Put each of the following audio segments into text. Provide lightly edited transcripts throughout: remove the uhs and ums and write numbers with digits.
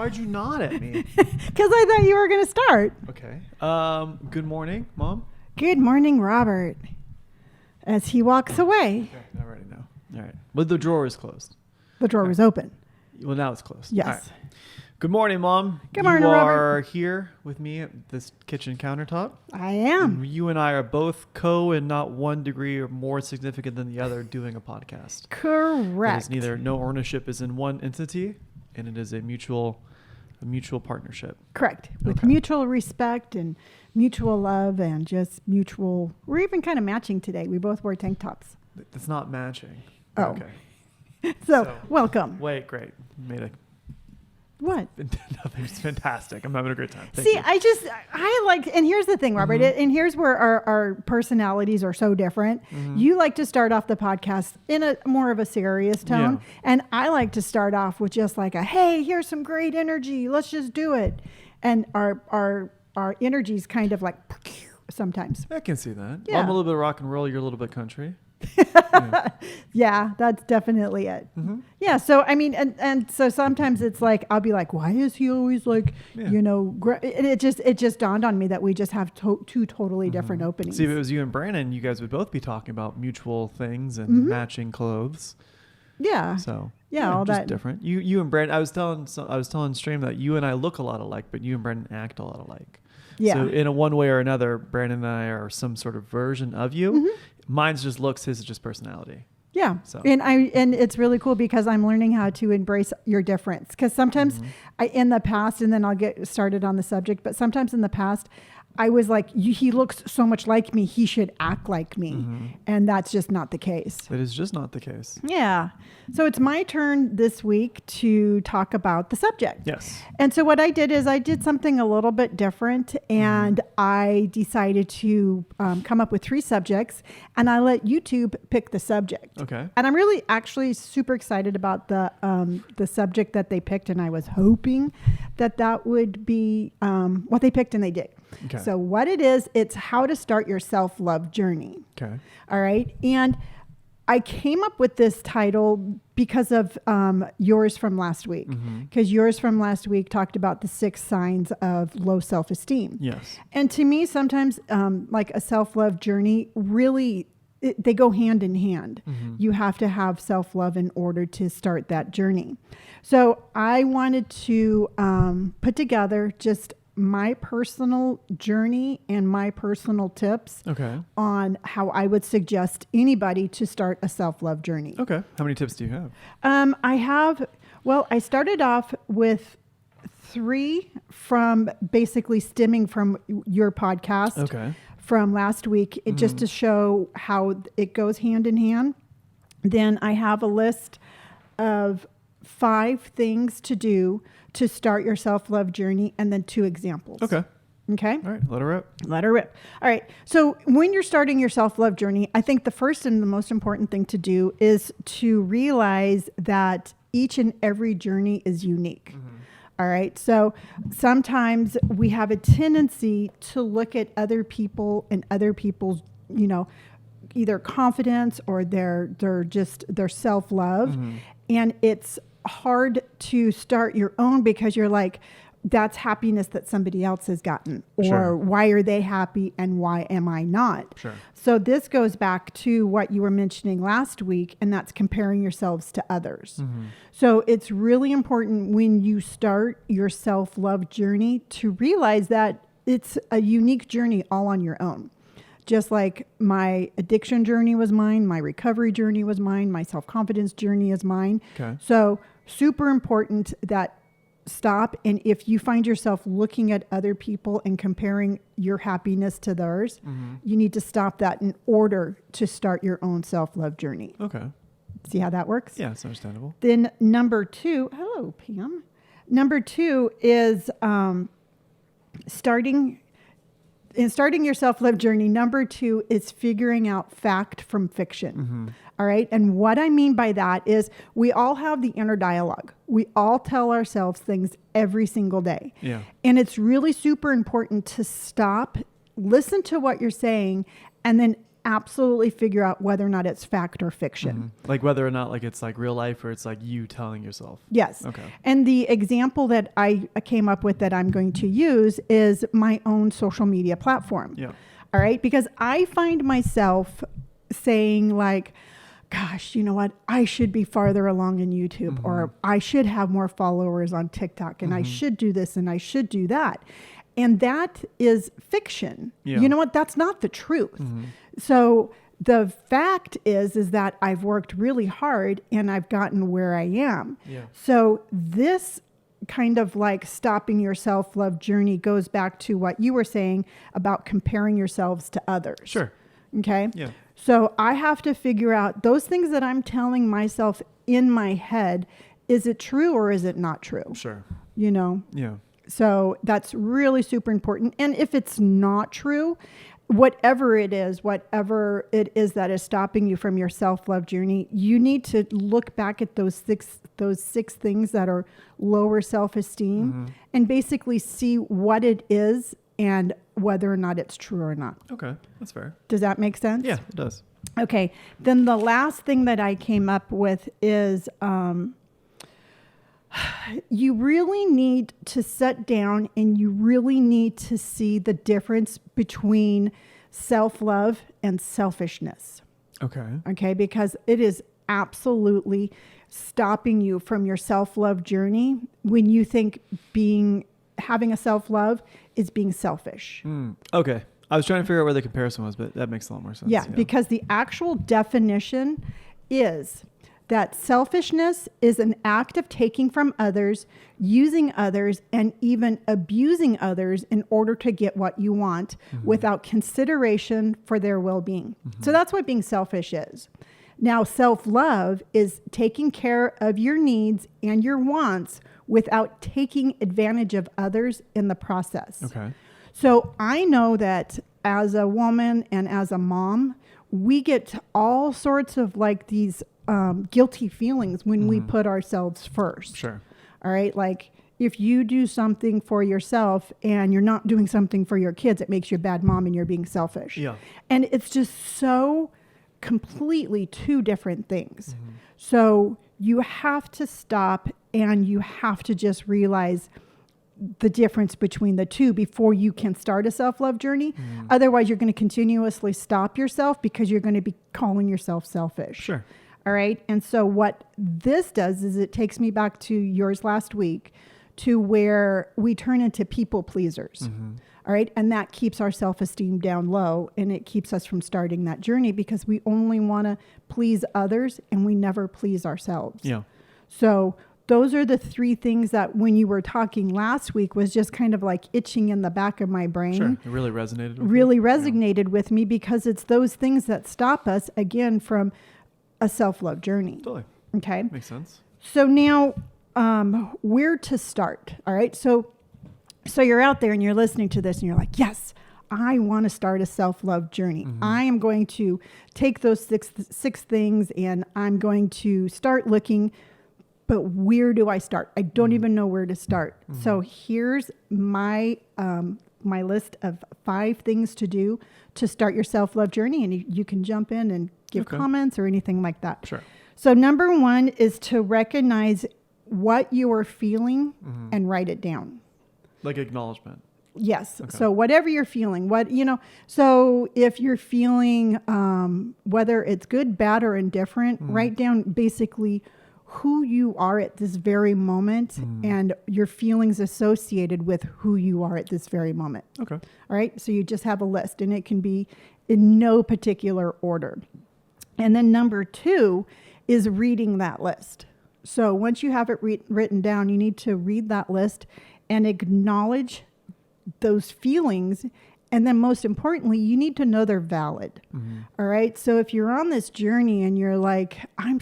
Why'd you nod at me? Because I thought you were going to start. Okay. Good morning, Mom. Good morning, Robert. As he walks away. Okay, I already know. All right. But the drawer is closed. The drawer was open. Well, now it's closed. Yes. All right. Good morning, Mom. Good morning, You Robert. are here with me at this kitchen countertop. I am. And you and I are both and not one degree or more significant than the other doing a podcast. Correct. It's neither no ownership is in one entity, and it is a mutual partnership. Correct. With Okay. mutual respect and mutual love and just mutual. We're even kind of matching today. We both wore tank tops. It's not matching. Oh. Okay. So welcome. Wait, great. Made a What? Nothing's fantastic. I'm having a great time. Thank See, you. I like, and here's the thing, Robert, and here's where our personalities are so different. You like to start off the podcast in a more of a serious tone. Yeah. And I like to start off with just like hey, here's some great energy. Let's just do it. And our energy is kind of like sometimes. I can see that. Yeah. Well, I'm a little bit rock and roll. You're a little bit country. Yeah. Yeah, that's definitely it. Mhm. Yeah. So, I mean, and so sometimes it's like, I'll be like, why is he always like, Yeah. and it just dawned on me that we just have two totally different openings. See, if it was you and Brandon, you guys would both be talking about mutual things and matching clothes. Yeah. So Yeah, all just that. different. You and Brandon. I was telling Stream that you and I look a lot alike, but you and Brandon act a lot alike. Yeah. So in a one way or another, Brandon and I are some sort of version of you. Mine's just looks. His is just personality. Yeah. So. And it's really cool because I'm learning how to embrace your difference. Because sometimes in the past, and then I'll get started on the subject, but sometimes in the past, I was like, he looks so much like me, he should act like me. And that's just not the case. It is just not the case. Yeah. So it's my turn this week to talk about the subject. Yes. And so what I did is I did something a little bit different, and I decided to come up with 3 subjects, and I let YouTube pick the subject. Okay. And I'm really actually super excited about the subject that they picked, and I was hoping that would be what they picked, and they did. Okay. So what it is, it's how to start your self-love journey. Okay. All right. And I came up with this title because of yours from last week, because yours from last week talked about the 6 signs of low self-esteem. Yes. And to me, sometimes like a self-love journey, really, they go hand in hand. You have to have self-love in order to start that journey. So I wanted to put together just my personal journey and my personal tips on how I would suggest anybody to start a self-love journey. Okay. How many tips do you have? I started off with 3 from basically stemming from your podcast from last week, just to show how it goes hand in hand. Then I have a list of 5 things to do to start your self-love journey, and then 2 examples. Okay. Okay. All right. Let her rip. Let her rip. All right. So when you're starting your self-love journey, I think the first and the most important thing to do is to realize that each and every journey is unique. All right. So sometimes we have a tendency to look at other people and other people's, either confidence or their self-love. And it's hard to start your own because you're like, that's happiness that somebody else has gotten, or why are they happy and why am I not? Sure. So this goes back to what you were mentioning last week, and that's comparing yourselves to others. So it's really important when you start your self-love journey to realize that it's a unique journey all on your own. Just like my addiction journey was mine, my recovery journey was mine, my self-confidence journey is mine. Okay. So super important that stop. And if you find yourself looking at other people and comparing your happiness to theirs, you need to stop that in order to start your own self-love journey. Okay. See how that works? Yeah, it's understandable. Then number 2, hello, Pam. Number 2 is starting your self-love journey. Number 2 is figuring out fact from fiction. All right. And what I mean by that is we all have the inner dialogue. We all tell ourselves things every single day. Yeah. And it's really super important to stop, listen to what you're saying, and then absolutely figure out whether or not it's fact or fiction. Like whether or not like it's like real life or it's like you telling yourself. Yes. Okay. And the example that I came up with that I'm going to use is my own social media platform. Yeah. All right. Because I find myself saying like, gosh, you know what? I should be farther along in YouTube, or I should have more followers on TikTok, and I should do this and I should do that. And that is fiction. Yeah. You know what? That's not the truth. So the fact is that I've worked really hard and I've gotten where I am. Yeah. So this kind of like stopping your self-love journey goes back to what you were saying about comparing yourselves to others. Sure. Okay. Yeah. So I have to figure out those things that I'm telling myself in my head. Is it true or is it not true? Sure. You know? Yeah. So that's really super important. And if it's not true, whatever it is that is stopping you from your self-love journey, you need to look back at those six things that are lower self-esteem and basically see what it is and whether or not it's true or not. Okay. That's fair. Does that make sense? Yeah, it does. Okay. Then the last thing that I came up with is you really need to sit down and you really need to see the difference between self-love and selfishness. Okay. Okay. Because it is absolutely stopping you from your self-love journey when you think having a self-love is being selfish. Okay. I was trying to figure out where the comparison was, but that makes a lot more sense. Yeah, because the actual definition is that selfishness is an act of taking from others, using others, and even abusing others in order to get what you want without consideration for their well-being. So that's what being selfish is. Now, self-love is taking care of your needs and your wants without taking advantage of others in the process. Okay. So I know that as a woman and as a mom, we get all sorts of like these guilty feelings when we put ourselves first. Sure. All right. Like if you do something for yourself and you're not doing something for your kids, it makes you a bad mom and you're being selfish. Yeah. And it's just so completely two different things. So you have to stop and you have to just realize the difference between the two before you can start a self-love journey. Otherwise, you're going to continuously stop yourself because you're going to be calling yourself selfish. Sure. All right. And so what this does is it takes me back to yours last week to where we turn into people pleasers. All right. And that keeps our self-esteem down low and it keeps us from starting that journey because we only want to please others and we never please ourselves. Yeah. So those are the three things that when you were talking last week was just kind of like itching in the back of my brain. Sure. It really resonated with Resonated with me because it's those things that stop us again from a self-love journey. Totally. Okay. Makes sense. So now where to start? All right. So you're out there and you're listening to this and you're like, yes, I want to start a self-love journey. I am going to take those six things and I'm going to start looking. But where do I start? I don't even know where to start. So here's my my list of 5 things to do to start your self-love journey. And you can jump in and give comments or anything like that. Sure. So number 1 is to recognize what you are feeling and write it down. Like acknowledgement. Yes. Okay. So whatever you're feeling, so if you're feeling whether it's good, bad, or indifferent, write down basically who you are at this very moment and your feelings associated with who you are at this very moment. Okay. All right. So you just have a list and it can be in no particular order. And then number 2 is reading that list. So once you have it written down, you need to read that list and acknowledge those feelings. And then most importantly, you need to know they're valid. All right. So if you're on this journey and you're like, I'm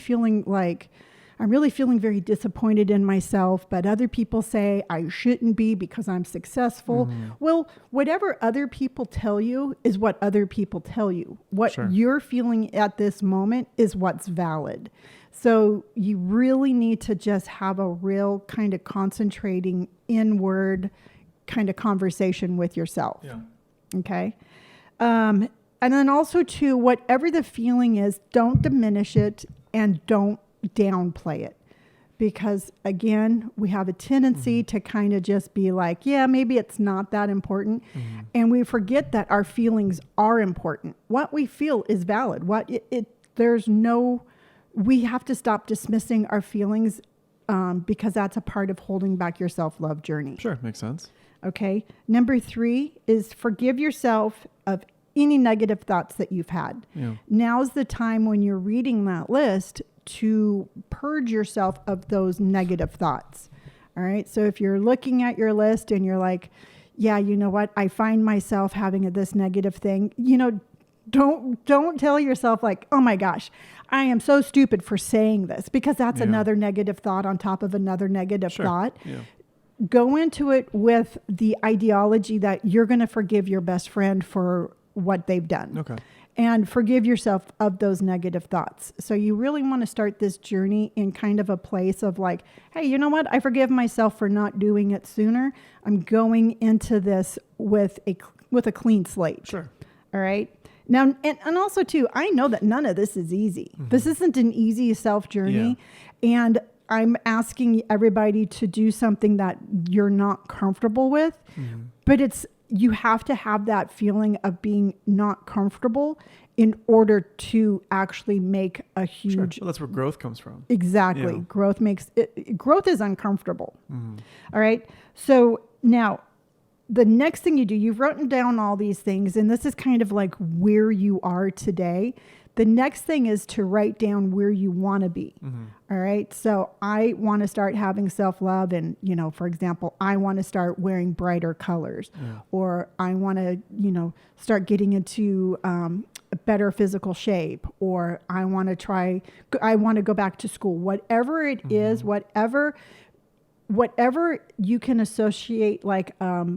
really feeling very disappointed in myself, but other people say I shouldn't be because I'm successful. Well, whatever other people tell you is what other people tell you. What you're feeling at this moment is what's valid. So you really need to just have a real kind of concentrating inward kind of conversation with yourself. Yeah. Okay. and then also too, whatever the feeling is, don't diminish it and don't downplay it. Because again, we have a tendency to kind of just be like, yeah, maybe it's not that important. And we forget that our feelings are important. What we feel is valid. We have to stop dismissing our feelings because that's a part of holding back your self-love journey. Sure, makes sense. Okay. Number 3 is forgive yourself of any negative thoughts that you've had. Yeah. Now's the time when you're reading that list to purge yourself of those negative thoughts. All right. So if you're looking at your list and you're like, yeah, you know what? I find myself having this negative thing, don't tell yourself like, oh my gosh, I am so stupid for saying this, because that's another negative thought on top of another negative thought. Yeah. Go into it with the ideology that you're going to forgive your best friend for what they've done. Okay. And forgive yourself of those negative thoughts. So you really want to start this journey in kind of a place of like, hey, you know what? I forgive myself for not doing it sooner. I'm going into this with a clean slate. Sure. All right. Now, and also too, I know that none of this is easy. This isn't an easy self journey. Yeah. And I'm asking everybody to do something that you're not comfortable with, but you have to have that feeling of being not comfortable in order to actually make a huge... Sure. Well, that's where growth comes from. Exactly. Yeah. Growth is uncomfortable. All right. So now the next thing you do, you've written down all these things, and this is kind of like where you are today. The next thing is to write down where you want to be. All right. So I want to start having self-love. And, for example, I want to start wearing brighter colors, or I want to, start getting into a better physical shape, or I want to go back to school, whatever it is, whatever you can associate like a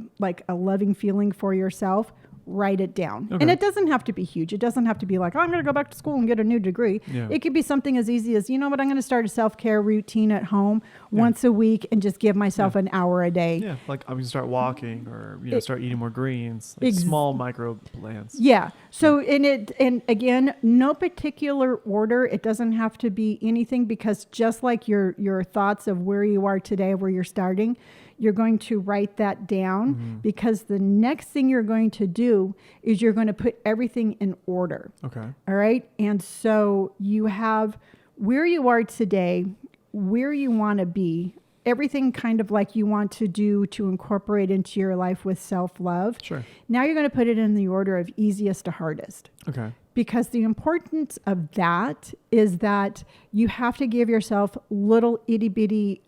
loving feeling for yourself, write it down. Okay. And it doesn't have to be huge. It doesn't have to be like, oh, I'm going to go back to school and get a new degree. Yeah. It could be something as easy as, you know what, I'm going to start a self-care routine at home once a week and just give myself an hour a day. Yeah, like I'm going to start walking, or start eating more greens, like small micro plans. Yeah. So and again, no particular order. It doesn't have to be anything, because just like your thoughts of where you are today, where you're starting, you're going to write that down, because the next thing you're going to do is you're going to put everything in order. Okay. All right. And so you have where you are today, where you want to be, everything kind of like you want to do to incorporate into your life with self-love. Sure. Now you're going to put it in the order of easiest to hardest. Okay. Because the importance of that is that you have to give yourself little itty bitty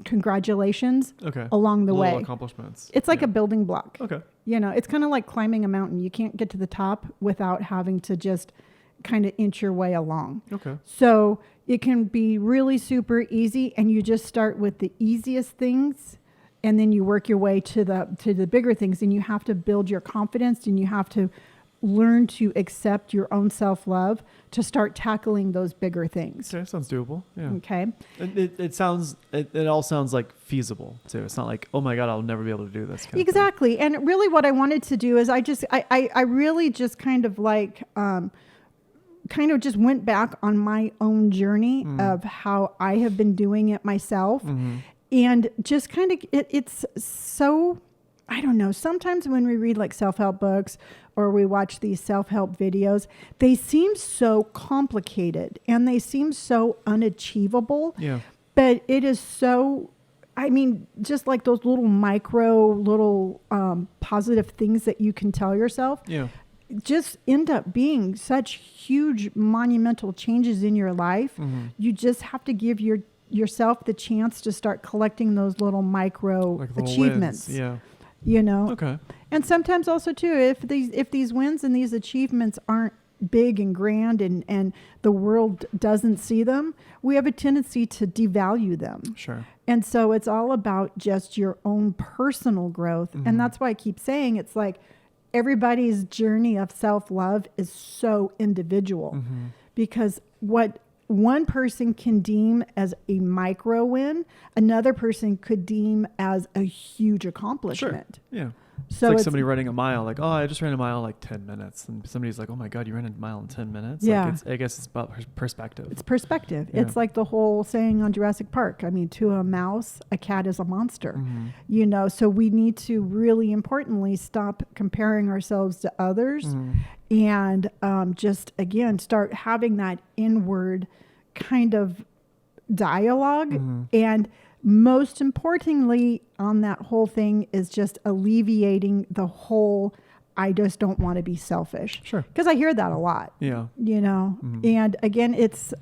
congratulations along the way. Accomplishments. It's like a building block. Okay. It's kind of like climbing a mountain. You can't get to the top without having to just kind of inch your way along. Okay. So it can be really super easy, and you just start with the easiest things, and then you work your way to the bigger things, and you have to build your confidence, and you have to learn to accept your own self-love to start tackling those bigger things. Okay, sounds doable. Yeah. Okay. It all sounds like feasible too. It's not like, oh my God, I'll never be able to do this. Exactly. And really what I wanted to do is I really just kind of like, kind of just went back on my own journey of how I have been doing it myself. And just kind of, it's so, I don't know, sometimes when we read like self-help books or we watch these self-help videos, they seem so complicated and they seem so unachievable. Yeah. But it is so, just like those little positive things that you can tell yourself. Yeah. Just end up being such huge monumental changes in your life. You just have to give yourself the chance to start collecting those little micro achievements. Wins. Yeah. Okay. And sometimes also too, if these wins and these achievements aren't big and grand and the world doesn't see them, we have a tendency to devalue them. Sure. And so it's all about just your own personal growth. And that's why I keep saying it's like everybody's journey of self-love is so individual, because what one person can deem as a micro win, another person could deem as a huge accomplishment. Sure. Yeah. It's So like it's, somebody running a mile, like, oh, I just ran a mile in like 10 minutes. And somebody's like, oh my God, you ran a mile in 10 minutes? Yeah. Like I guess it's about perspective. it's perspective. Yeah. It's like the whole saying on Jurassic Park. I mean, to a mouse, a cat is a monster. Mm-hmm. You know, so we need to really importantly stop comparing ourselves to others Mm-hmm. and just, again, start having that inward kind of dialogue. Mm-hmm. And most importantly on that whole thing is just alleviating the whole, I just don't want to be selfish. Sure. Because I hear that a lot, Yeah. you know. Mhm. And again, it's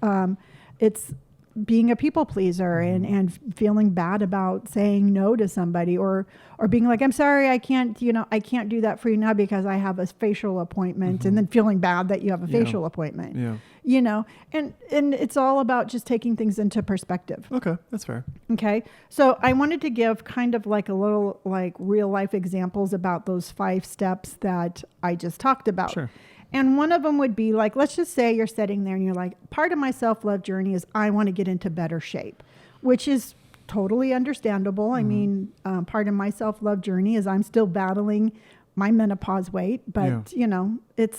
being a people pleaser and feeling bad about saying no to somebody or being like, I'm sorry, I can't do that for you now because I have a facial appointment, and then feeling bad that you have a Yeah. facial appointment. Yeah. You know, and it's all about just taking things into perspective. Okay. That's fair. Okay. So I wanted to give kind of like a little like real life examples about those 5 steps that I just talked about. Sure. And one of them would be like, let's just say you're sitting there and you're like, part of my self-love journey is I want to get into better shape, which is totally understandable. I mean, part of my self-love journey is I'm still battling my menopause weight, but you know, it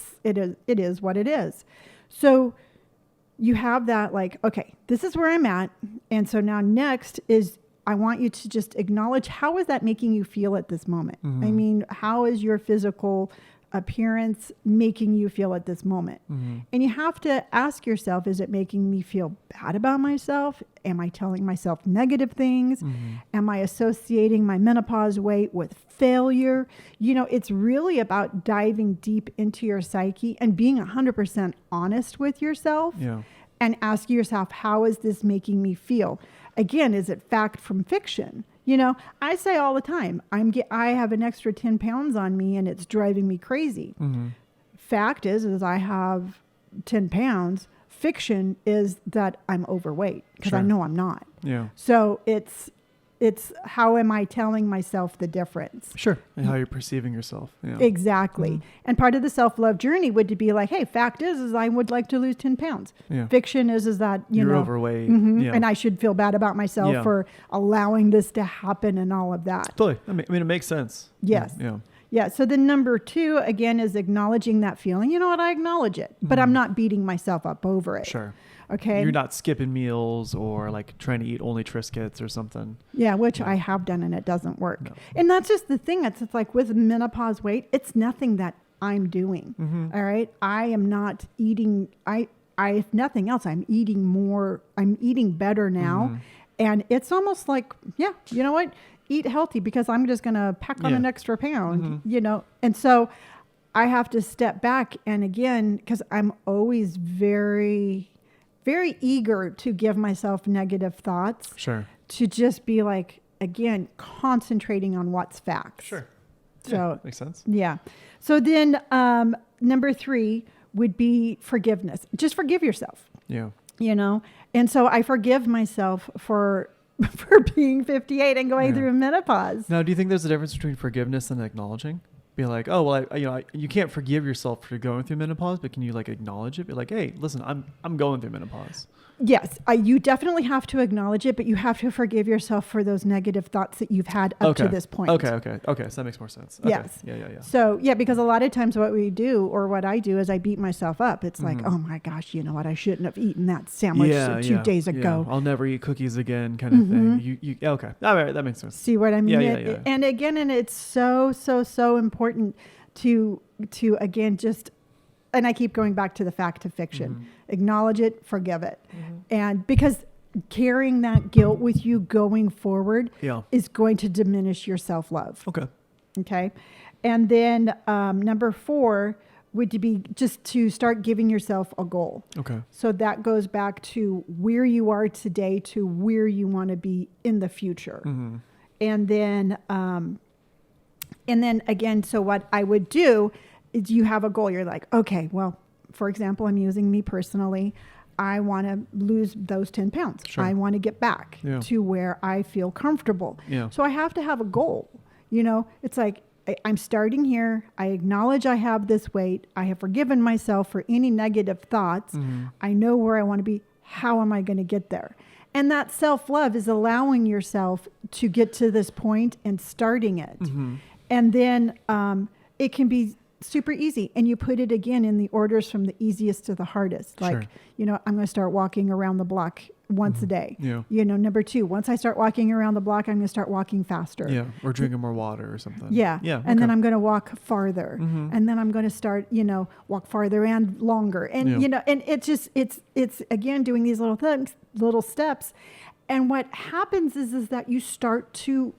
is what it is. So you have that like, okay, this is where I'm at. And so now next is I want you to just acknowledge, how is that making you feel at this moment? I mean, how is your physical appearance making you feel at this moment? And you have to ask yourself, is it making me feel bad about myself? Am I telling myself negative things? Am I associating my menopause weight with failure? You know, it's really about diving deep into your psyche and being 100% honest with yourself. Yeah. And ask yourself, how is this making me feel? Again, is it fact from fiction? You know, I say all the time, I have an extra 10 pounds on me and it's driving me crazy. Fact is I have 10 pounds. Fiction is that I'm overweight because I Sure. know I'm not. Yeah. So it's how am I telling myself the difference? Sure. And how you're perceiving yourself. Yeah. Exactly. And part of the self-love journey would be like, hey, fact is I would like to lose 10 pounds. Yeah. Fiction is that, You're know, overweight. Yeah. and I should feel bad about myself Yeah. for allowing this to happen and all of that. Totally. I mean, it makes sense. Yes. Yeah. Yeah. So then number 2, again, is acknowledging that feeling. You know what? I acknowledge it, but I'm not beating myself up over it. Sure. Okay. You're not skipping meals or like trying to eat only Triscuits or something. Yeah, which I have done and it doesn't work. No. And that's just the thing. It's like with menopause weight, it's nothing that I'm doing. All right. I am not eating. I, if nothing else, I'm eating more. I'm eating better now. And it's almost like, yeah, you know what? Eat healthy because I'm just going to pack on an extra pound, you know? And so I have to step back. And again, because I'm always very eager to give myself negative thoughts. Sure. To just be like, again, concentrating on what's facts. Sure. So Yeah, makes sense. yeah. So then number 3 would be forgiveness. Just forgive yourself, Yeah. you know? And so I forgive myself for being 58 and going through menopause. Now, do you think there's a difference between forgiveness and acknowledging? Be like, oh, well, you can't forgive yourself for going through menopause, but can you like acknowledge it? Be like, hey, listen, I'm going through menopause. Yes, you definitely have to acknowledge it, but you have to forgive yourself for those negative thoughts that you've had up to this point. Okay. So that makes more sense. Okay. Yes. Yeah. So, yeah, because a lot of times what we do or what I do is I beat myself up. It's like, oh my gosh, you know what? I shouldn't have eaten that sandwich 2 days ago. I'll never eat cookies again kind of thing. Okay. All right. That makes sense. See what I mean? Yeah. And again, and it's so important to again, just, and I keep going back to the fact of fiction, acknowledge it, forgive it. And because carrying that guilt with you going forward is going to diminish your self-love. Okay. And then number 4 would be just to start giving yourself a goal. Okay. So that goes back to where you are today to where you want to be in the future. And then again, so what I would do is you have a goal. You're like, okay, well, for example, I'm using me personally. I want to lose those 10 pounds. Sure. I want to get back to where I feel comfortable. Yeah. So I have to have a goal. You know, it's like, I'm starting here. I acknowledge I have this weight. I have forgiven myself for any negative thoughts. I know where I want to be. How am I going to get there? And that self-love is allowing yourself to get to this point and starting it. And then it can be super easy. And you put it again in the orders from the easiest to the hardest. Like, Sure. you know, I'm going to start walking around the block once a day. Yeah. You know, number 2, once I start walking around the block, I'm going to start walking faster. Yeah. Or drinking more water or something. Yeah. Yeah. And then okay. I'm going to walk farther. And then I'm going to start, you know, walk farther and longer. And, Yeah. you know, and it's just, it's again, doing these little things, little steps. And what happens is that you start to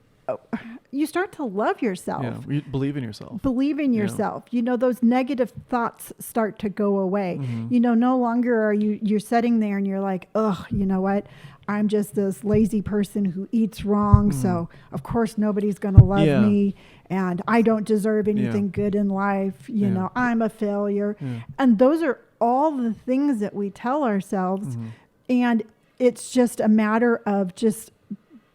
love yourself. Yeah. You believe in yourself. Believe in Yeah. yourself. You know, those negative thoughts start to go away. Mm-hmm. You know, no longer are you're sitting there and you're like, oh, you know what? I'm just this lazy person who eats wrong. So of course nobody's going to love Mm. Yeah. me, and I don't deserve anything Yeah. good in life. You Yeah. know, I'm a failure. Yeah. And those are all the things that we tell ourselves. Mm-hmm. And it's just a matter of just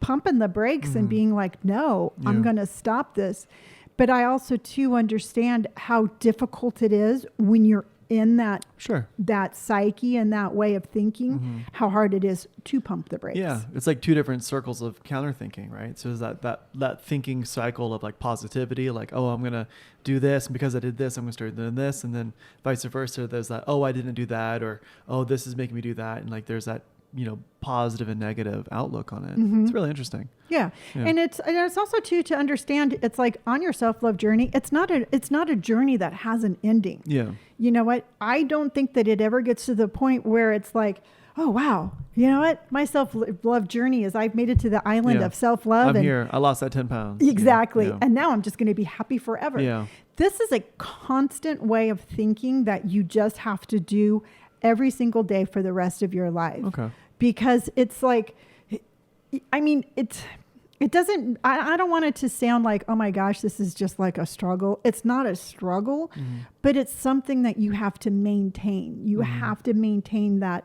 pumping the brakes and being like, no, I'm Yeah. going to stop this. But I also too understand how difficult it is when you're in that Sure. that psyche and that way of thinking, how hard it is to pump the brakes. Yeah, it's like two different circles of counter thinking, right? So is that thinking cycle of like positivity, like, oh, I'm gonna do this, and because I did this, I'm gonna start doing this, and then vice versa. There's that, oh, I didn't do that, or oh, this is making me do that, and like there's that, you know, positive and negative outlook on it. It's really interesting. Yeah. Yeah. And it's also too to understand, it's like on your self-love journey, it's not a journey that has an ending. Yeah. You know what? I don't think that it ever gets to the point where it's like, oh wow, you know what? My self-love journey is I've made it to the island Yeah. of self-love. I'm and here. I lost that 10 pounds. Exactly. Yeah. And now I'm just going to be happy forever. Yeah. This is a constant way of thinking that you just have to do every single day for the rest of your life. Okay. Because it's like, I mean, it doesn't, I don't want it to sound like, oh my gosh, this is just like a struggle. It's not a struggle, but it's something that you have to maintain. You have to maintain that,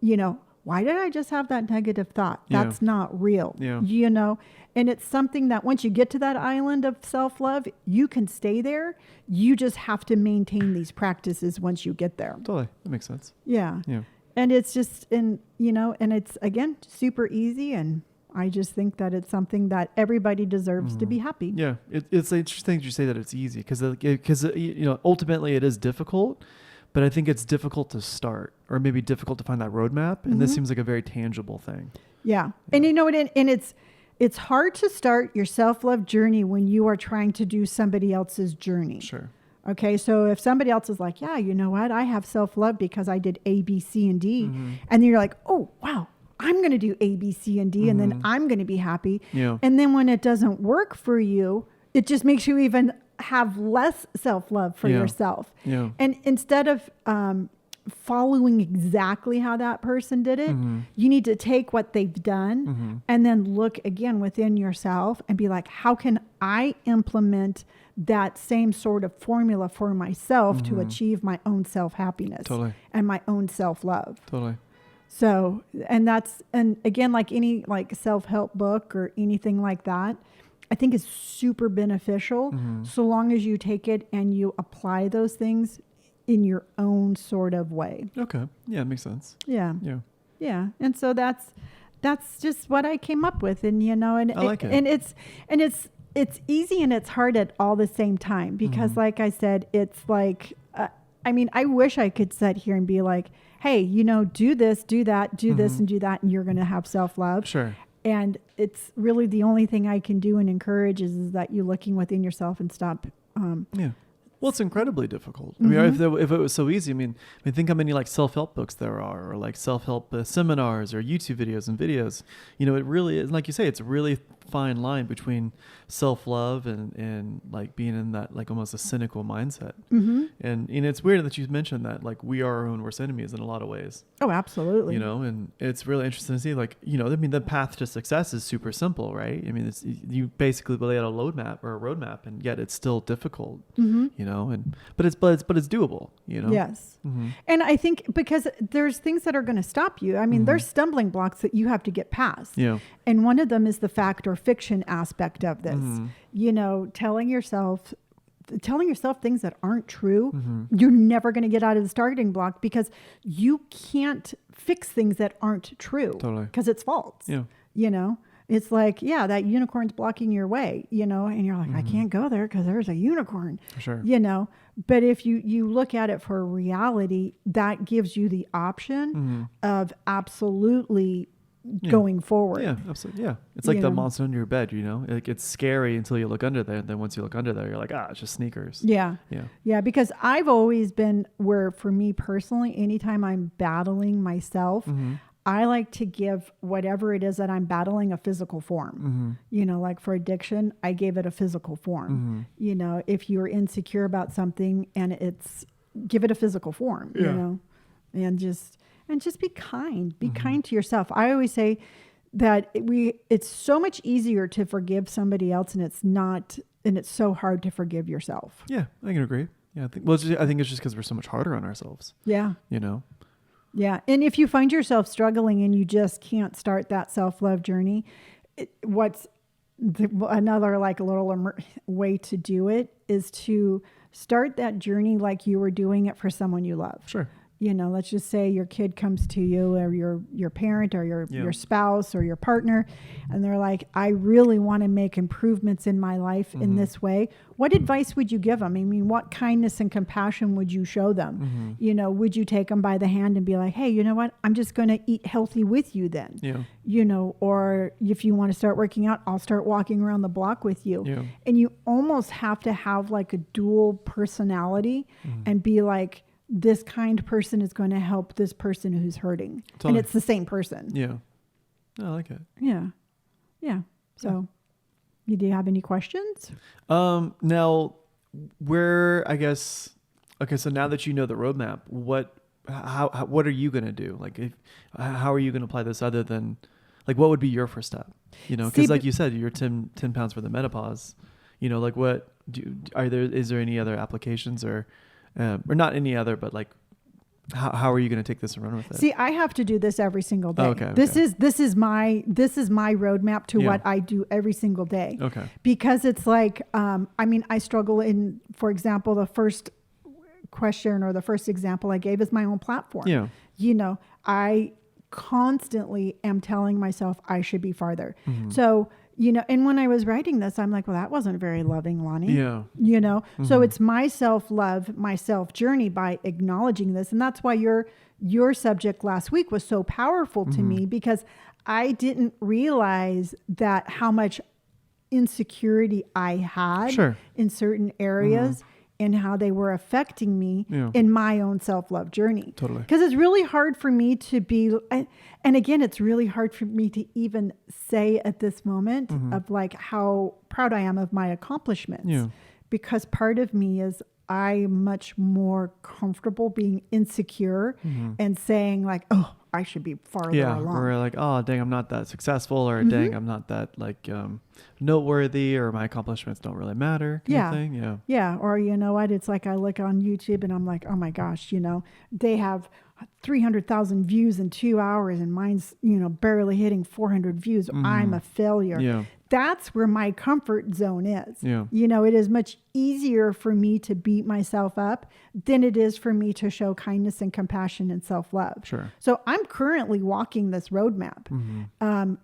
you know, why did I just have that negative thought? Yeah. That's not real, Yeah. you know? And it's something that once you get to that island of self-love, you can stay there. You just have to maintain these practices once you get there. Totally. That makes sense. Yeah. Yeah. And it's just, and you know, and it's again, super easy. And I just think that it's something that everybody deserves to be happy. Yeah. It's interesting that you say that it's easy because you know, ultimately it is difficult, but I think it's difficult to start or maybe difficult to find that roadmap. And this seems like a very tangible thing. Yeah. And you know what? And it's hard to start your self-love journey when you are trying to do somebody else's journey. Sure. Okay. So if somebody else is like, yeah, you know what? I have self-love because I did A, B, C, and D. And then you're like, oh, wow, I'm going to do A, B, C, and D. And then I'm going to be happy. Yeah. And then when it doesn't work for you, it just makes you even have less self-love for Yeah. yourself. Yeah. And instead of following exactly how that person did it, you need to take what they've done and then look again within yourself and be like, how can I implement that same sort of formula for myself to achieve my own self-happiness Totally. and my own self-love? Totally. So, and again, like any like self-help book or anything like that, I think is super beneficial so long as you take it and you apply those things in your own sort of way. Okay. Yeah. It makes sense. Yeah. Yeah. Yeah. And so that's just what I came up with. And, you know, and I like it. and it's easy and it's hard at all the same time because like I said, it's like, I mean, I wish I could sit here and be like, hey, you know, do this, do that, do this and do that. And you're going to have self-love. Sure. And it's really the only thing I can do and encourage is that you looking within yourself and stop. Yeah. Well, it's incredibly difficult. I mean, if it was so easy, I mean, think how many like self-help books there are, or like self-help seminars, or YouTube videos and videos. You know, it really is, like you say, it's a really fine line between self-love and like being in that like almost a cynical mindset. And it's weird that you mentioned that like we are our own worst enemies in a lot of ways. Oh, absolutely. You know, and it's really interesting to see, like, you know, I mean, the path to success is super simple, right? I mean, it's, you basically lay out a roadmap, and yet it's still difficult, you know, but it's doable, you know? Yes. And I think because there's things that are going to stop you. I mean, there's stumbling blocks that you have to get past. Yeah. And one of them is the fact or fiction aspect of this. You know, telling yourself things that aren't true, you're never going to get out of the starting block because you can't fix things that aren't true. Totally. Because it's false. Yeah. You know, It's like, yeah, that unicorn's blocking your way, you know, and you're like, I can't go there because there's a unicorn, Sure. you know. But if you look at it for reality, that gives you the option of absolutely going forward. Yeah, absolutely. Yeah. It's like You the know? monster under your bed, you know? Like it's scary until you look under there. And then once you look under there, you're like, it's just sneakers. Yeah. Yeah. Yeah. Because I've always been where, for me personally, anytime I'm battling myself, I like to give whatever it is that I'm battling a physical form. You know, like for addiction, I gave it a physical form. You know, if you're insecure about something and give it a physical form, you know, and just be kind. Be kind to yourself. I always say that it's so much easier to forgive somebody else, and it's so hard to forgive yourself. Yeah, I can agree. Yeah, I think it's just because we're so much harder on ourselves. Yeah. You know? Yeah. And if you find yourself struggling and you just can't start that self-love journey, another like a little way to do it is to start that journey like you were doing it for someone you love. Sure. You know, let's just say your kid comes to you, or your parent, or your spouse, or your partner, and they're like, I really want to make improvements in my life in this way. What advice would you give them? I mean, what kindness and compassion would you show them? You know, would you take them by the hand and be like, hey, you know what? I'm just going to eat healthy with you then. Yeah. You know, or if you want to start working out, I'll start walking around the block with you. Yeah. And you almost have to have like a dual personality and be like, this kind person is going to help this person who's hurting. Totally. And it's the same person. Yeah. I like it. Yeah. Yeah. So do you have any questions? Now so now that you know the roadmap, what are you going to do? Like, how are you going to apply this other than, like, what would be your first step? You know, because like you said, you're 10 pounds for the menopause. You know, like is there any other applications or not any other, but like, how are you going to take this and run with it? See, I have to do this every single day. Okay. This is my roadmap to what I do every single day. Okay. Because it's like, I struggle for example, the first question or the first example I gave is my own platform. Yeah. You know, I constantly am telling myself I should be farther. So, you know, and when I was writing this, I'm like, well, that wasn't very loving, Lonnie. Yeah. You know, so it's my self-love, my self-journey by acknowledging this. And that's why your subject last week was so powerful to me, because I didn't realize that how much insecurity I had in certain areas and how they were affecting me in my own self-love journey. Totally. Because it's really hard for me to be, and again, it's really hard for me to even say at this moment of like how proud I am of my accomplishments. Yeah. Because part of me is I'm much more comfortable being insecure and saying like, oh, I should be farther along. Or like, oh, dang, I'm not that successful, or dang, I'm not that like noteworthy, or my accomplishments don't really matter. Kind of thing. Yeah. Yeah. Or you know what? It's like I look on YouTube and I'm like, oh my gosh, you know, they have 300,000 views in 2 hours and mine's, you know, barely hitting 400 views. I'm a failure. Yeah. That's where my comfort zone is. Yeah. You know, it is much easier for me to beat myself up than it is for me to show kindness and compassion and self-love. Sure. So I'm currently walking this roadmap.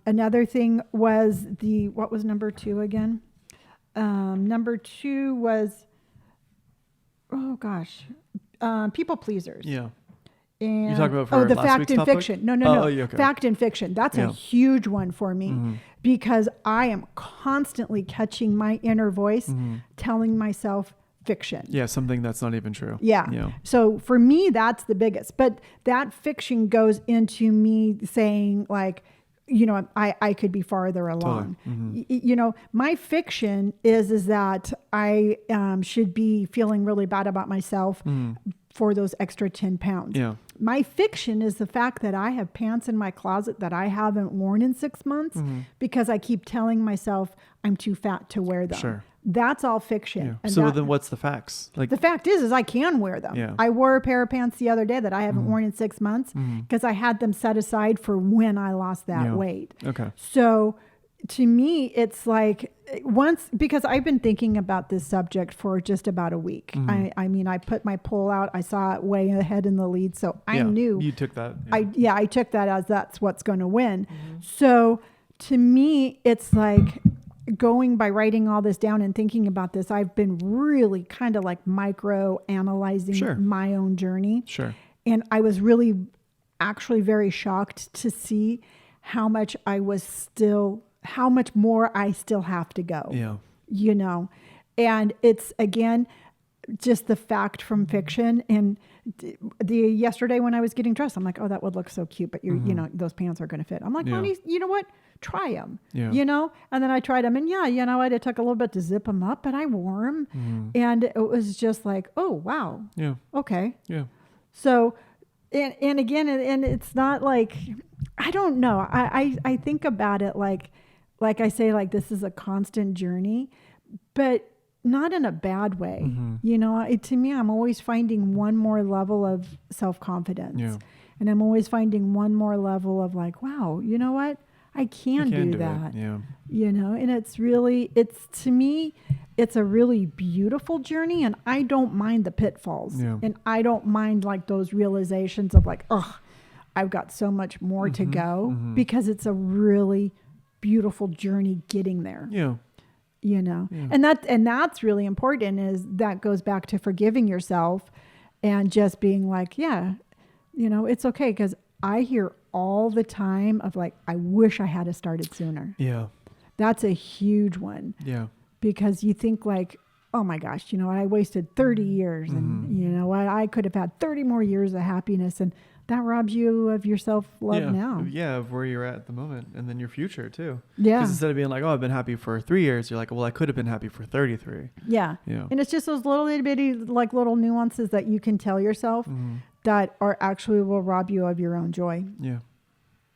Another thing was what was number 2 again? Number 2 was, people pleasers. Yeah. And you talk about the last fact week's and topic? fiction. No. Okay. Fact and fiction. That's a huge one for me because I am constantly catching my inner voice telling myself fiction. Yeah, something that's not even true. Yeah. So for me, that's the biggest. But that fiction goes into me saying like, you know, I could be farther along. Totally. You know, my fiction is that I should be feeling really bad about myself for those extra 10 pounds. Yeah. My fiction is the fact that I have pants in my closet that I haven't worn in 6 months because I keep telling myself I'm too fat to wear them. Sure. That's all fiction. Yeah. And So then what's the facts? Like the fact is I can wear them. Yeah. I wore a pair of pants the other day that I haven't worn in 6 months because I had them set aside for when I lost that weight. Okay. So to me, it's like because I've been thinking about this subject for just about a week. I mean, I put my poll out. I saw it way ahead in the lead. So I knew. You took that. I took that as that's what's going to win. So to me, it's like going by writing all this down and thinking about this, I've been really kind of like micro analyzing Sure. my own journey. Sure. And I was really actually very shocked to see how much how much more I still have to go, Yeah. And it's, again, just the fact from fiction. And yesterday when I was getting dressed, I'm like, oh, that would look so cute, but those pants are going to fit. I'm like, honey, you know what? Try them, Yeah. And then I tried them, and it took a little bit to zip them up, but I wore them, and it was just like, oh, wow. Yeah. Okay. Yeah. So, and again, and it's not like, I don't know. I think about it like I say, like, this is a constant journey, but not in a bad way. To me, I'm always finding one more level of self-confidence. Yeah. And I'm always finding one more level of like, wow, you know what? I can do that. Yeah. And to me, it's a really beautiful journey, and I don't mind the pitfalls. Yeah. And I don't mind like those realizations of like, oh, I've got so much more to go, because it's a really beautiful journey getting there. Yeah. Yeah. And that's really important, is that goes back to forgiving yourself and just being like, it's okay. 'Cause I hear all the time of like, I wish I had started sooner. Yeah. That's a huge one. Yeah. Because you think like, oh my gosh, I wasted 30 years and you know what, I could have had 30 more years of happiness, and that robs you of your self-love now. Yeah, of where you're at the moment, and then your future too. Yeah. Because instead of being like, oh, I've been happy for 3 years, you're like, well, I could have been happy for 33. Yeah. And it's just those little bitty, like, little nuances that you can tell yourself that are actually will rob you of your own joy. Yeah.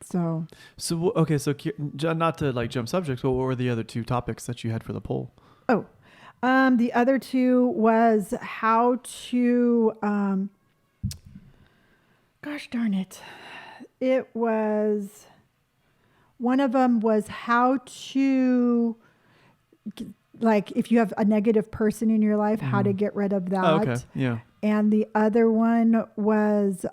So okay, so not to like jump subjects, but what were the other two topics that you had for the poll? Oh, the other two was how to, gosh darn it. It was, one of them was how to, like, if you have a negative person in your life, how to get rid of that. Oh, okay. Yeah. And the other one was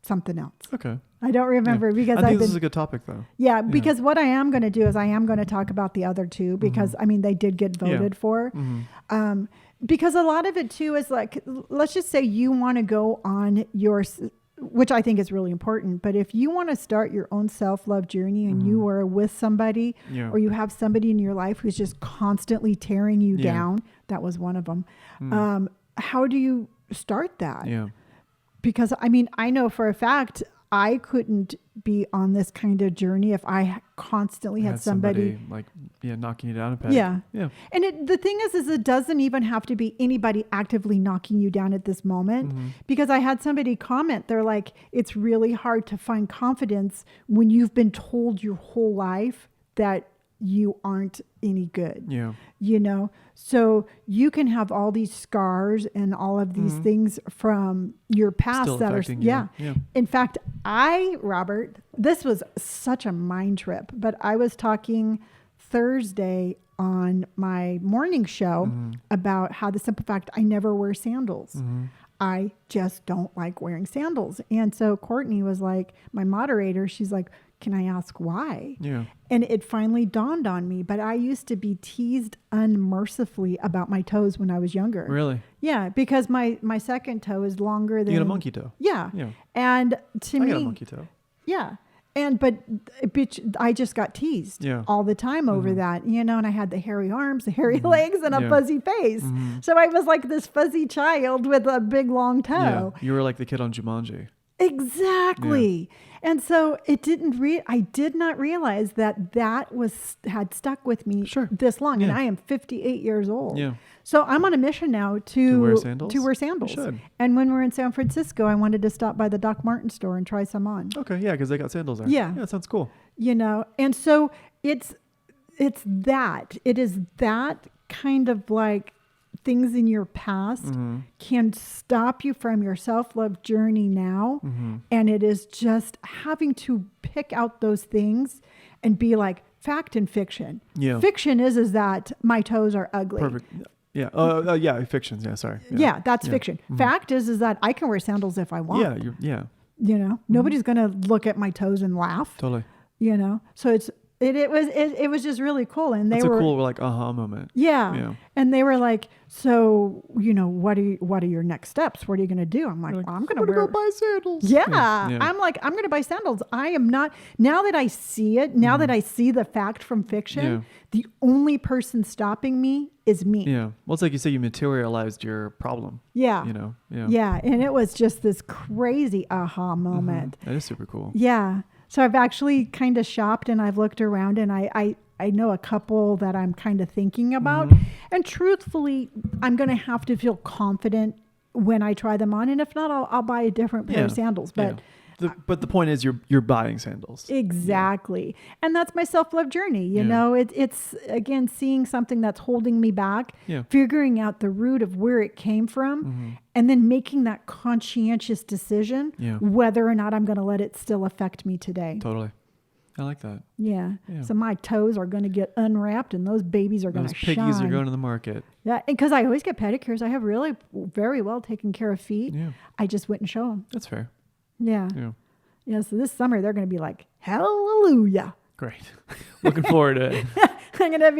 something else. Okay. I don't remember because I think this is a good topic though. Yeah, because what I am going to do is I am going to talk about the other two, because I mean, they did get voted for. Because a lot of it too is like, let's just say you want to go on which I think is really important, but if you want to start your own self-love journey and you are with somebody or you have somebody in your life who's just constantly tearing you down, that was one of them. How do you start that? Yeah. Because I mean, I know for a fact I couldn't be on this kind of journey if I constantly had somebody like, knocking you down a peg. Yeah. Yeah. And the thing is it doesn't even have to be anybody actively knocking you down at this moment, because I had somebody comment, they're like, it's really hard to find confidence when you've been told your whole life that you aren't any good. Yeah. So you can have all these scars and all of these things from your past Still that are, affecting you. Yeah. In fact, Robert, this was such a mind trip, but I was talking Thursday on my morning show about how the simple fact I never wear sandals. I just don't like wearing sandals. And so Courtney was like, my moderator, she's like, can I ask why? Yeah. And it finally dawned on me, but I used to be teased unmercifully about my toes when I was younger. Really? Yeah, because my second toe is longer than... You got a monkey toe. Yeah. Yeah. And to me... I got a monkey toe. Yeah. But I just got teased all the time over that, and I had the hairy arms, the hairy legs, and a fuzzy face. So I was like this fuzzy child with a big long toe. Yeah. You were like the kid on Jumanji. Exactly. Yeah. And so I did not realize that had stuck with me this long. And I am 58 years old. Yeah. So I'm on a mission now to wear sandals. You should. And when we're in San Francisco, I wanted to stop by the Doc Martens store and try some on. Okay. Yeah. Because they got sandals there. Yeah. Yeah. That sounds cool. And so it is that kind of like things in your past can stop you from your self-love journey now. And it is just having to pick out those things and be like, fact and fiction. Yeah. Fiction is that my toes are ugly. Perfect. Yeah. Yeah. Fictions. Yeah. Sorry. Yeah. That's fiction. Fact is that I can wear sandals if I want. Yeah. Nobody's going to look at my toes and laugh. Totally. you know? So it was just really cool. And they That's were a cool like aha moment. Yeah. Yeah. And they were like, so, what are your next steps? What are you going to do? I'm like, You're well, like, I'm going to go buy sandals. Yeah. Yeah. I'm like, I'm going to buy sandals. I am not, now that I see it, now that I see the fact from fiction, the only person stopping me is me. Yeah. Well, it's like you say, you materialized your problem. Yeah. You know? Yeah. Yeah. And it was just this crazy aha moment. That is super cool. Yeah. So I've actually kind of shopped and I've looked around and I know a couple that I'm kind of thinking about. And truthfully, I'm going to have to feel confident when I try them on. And if not, I'll buy a different pair of sandals. But but the point is you're buying sandals. Exactly. And that's my self-love journey. You know, it's again, seeing something that's holding me back, figuring out the root of where it came from, and then making that conscientious decision whether or not I'm going to let it still affect me today. Totally. I like that. Yeah. So my toes are going to get unwrapped and those babies are going to shine. Those piggies are going to the market. Yeah. Because I always get pedicures. I have really very well taken care of feet. Yeah. I just wouldn't show them. That's fair. Yeah. Yeah. Yeah. So this summer they're going to be like, hallelujah. Great. Looking forward to it. you're going to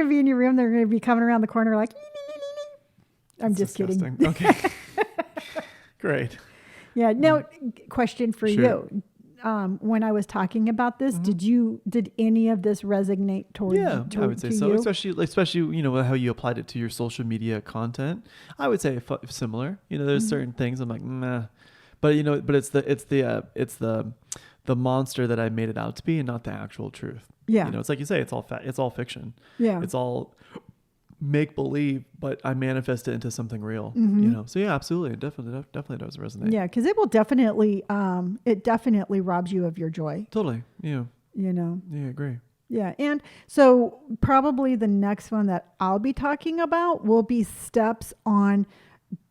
be in your room. They're going to be coming around the corner like, I'm That's just disgusting. kidding. Okay. Great. Yeah. Now, question for Sure. you. When I was talking about this, did any of this resonate toward I would say so. you? Especially how you applied it to your social media content. I would say similar. There's certain things I'm like, meh. But it's the monster that I made it out to be, and not the actual truth. Yeah. It's like you say, it's all fiction. Yeah. It's all make believe, but I manifest it into something real. So yeah, absolutely, it definitely does resonate. Yeah, because it will definitely robs you of your joy. Totally. Yeah. Yeah, I agree. Yeah, and so probably the next one that I'll be talking about will be steps on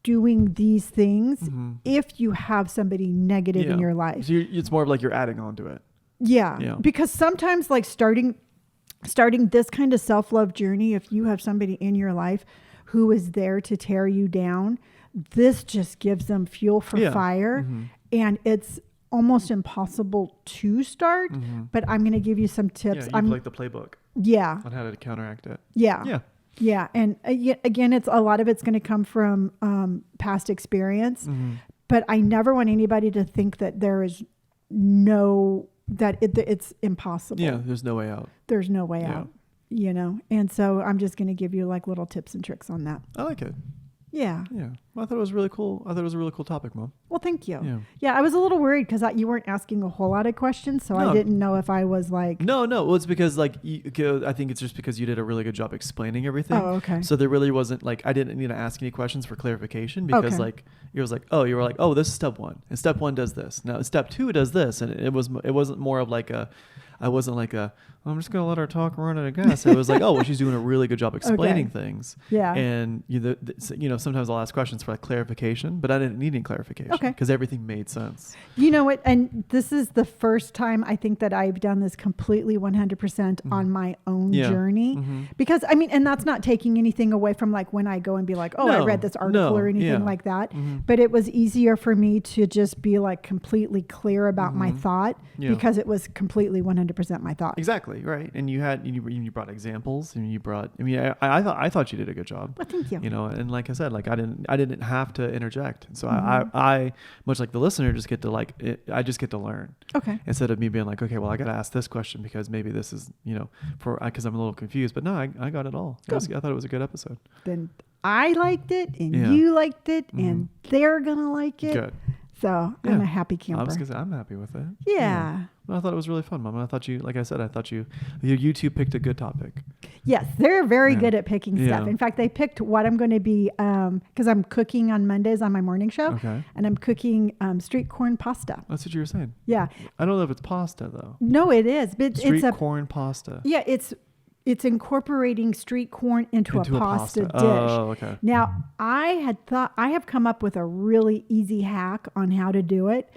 doing these things if you have somebody negative in your life. So it's more of like you're adding on to it. Yeah. Because sometimes like starting this kind of self-love journey, if you have somebody in your life who is there to tear you down, this just gives them fuel for fire. And it's almost impossible to start, but I'm going to give you some tips. I'm like the playbook. Yeah. On how to counteract it. Yeah. Yeah. Yeah. And again, a lot of it's going to come from past experience, but I never want anybody to think that there is it's impossible. Yeah, there's no way out. There's no way out, And so I'm just going to give you like little tips and tricks on that. I like it. Yeah. Yeah. Well, I thought it was really cool. I thought it was a really cool topic, Mom. Well, thank you. Yeah. Yeah, I was a little worried because you weren't asking a whole lot of questions, so I didn't know if I was like... No. Well, it's because I think it's just because you did a really good job explaining everything. Oh, okay. So there really wasn't I didn't need to ask any questions for clarification because you were like, oh, this is step 1 and step 1 does this. Now step 2 does this, and it wasn't more of like I wasn't like I'm just gonna let her talk run out of gas. It was like, oh, well, she's doing a really good job explaining things. Yeah. And sometimes I'll ask questions for like clarification, but I didn't need any clarification because everything made sense. You know what? And this is the first time I think that I've done this completely 100% on my own journey. Because and that's not taking anything away from like when I go and be like, oh, I read this article or anything like that. But it was easier for me to just be like completely clear about my thought because it was completely 100% my thought. Exactly. Right. And you brought examples and you brought, I thought you did a good job. Well, thank you. And like I said, like I didn't have to interject. So I much like the listener just get to I just get to learn. Okay. Instead of me being like, okay, well, I got to ask this question because maybe this is, because I'm a little confused, but no, I got it all. I thought it was a good episode. Then I liked it and you liked it and they're going to like it. Good. So I'm a happy camper. I was gonna say, I'm happy with it. Yeah. Well, I thought it was really fun, Mom. I thought you, like I said, you two picked a good topic. Yes, they're very good at picking stuff. In fact, they picked what I'm going to be, because I'm cooking on Mondays on my morning show. Okay. And I'm cooking street corn pasta. That's what you were saying. Yeah. I don't know if it's pasta though. No, it is. But street corn pasta. Yeah, it's incorporating street corn into a pasta dish. Oh, okay. Now, I have come up with a really easy hack on how to do it.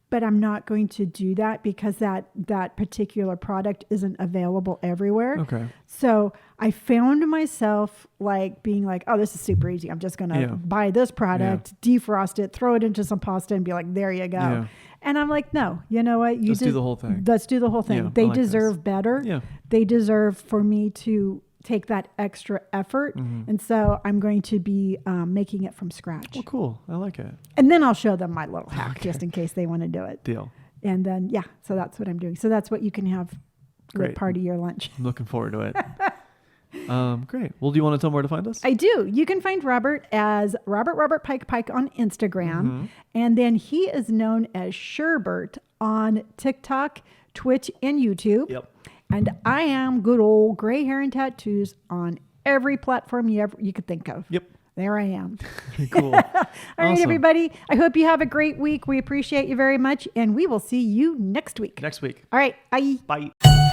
but I'm not going to do that because that particular product isn't available everywhere. Okay. So I found myself like being like, oh, this is super easy. I'm just going to buy this product, defrost it, throw it into some pasta and be like, there you go. Yeah. And I'm like, no, you know what? Let's do the whole thing. Let's do the whole thing. Yeah, they like deserve better. Yeah. They deserve for me to take that extra effort. And so I'm going to be making it from scratch. Well, cool. I like it. And then I'll show them my little hack just in case they want to do it. Deal. And then, so that's what I'm doing. So that's what you can have with part of your lunch. I'm looking forward to it. Great. Well, do you want to tell them where to find us? I do. You can find Robert as Robert Pike on Instagram. And then he is known as Sherbert on TikTok, Twitch, and YouTube. Yep. And I am good old gray hair and tattoos on every platform you could think of. Yep. There I am. Cool. All right, everybody. I hope you have a great week. We appreciate you very much. And we will see you next week. Next week. All right. Bye. Bye.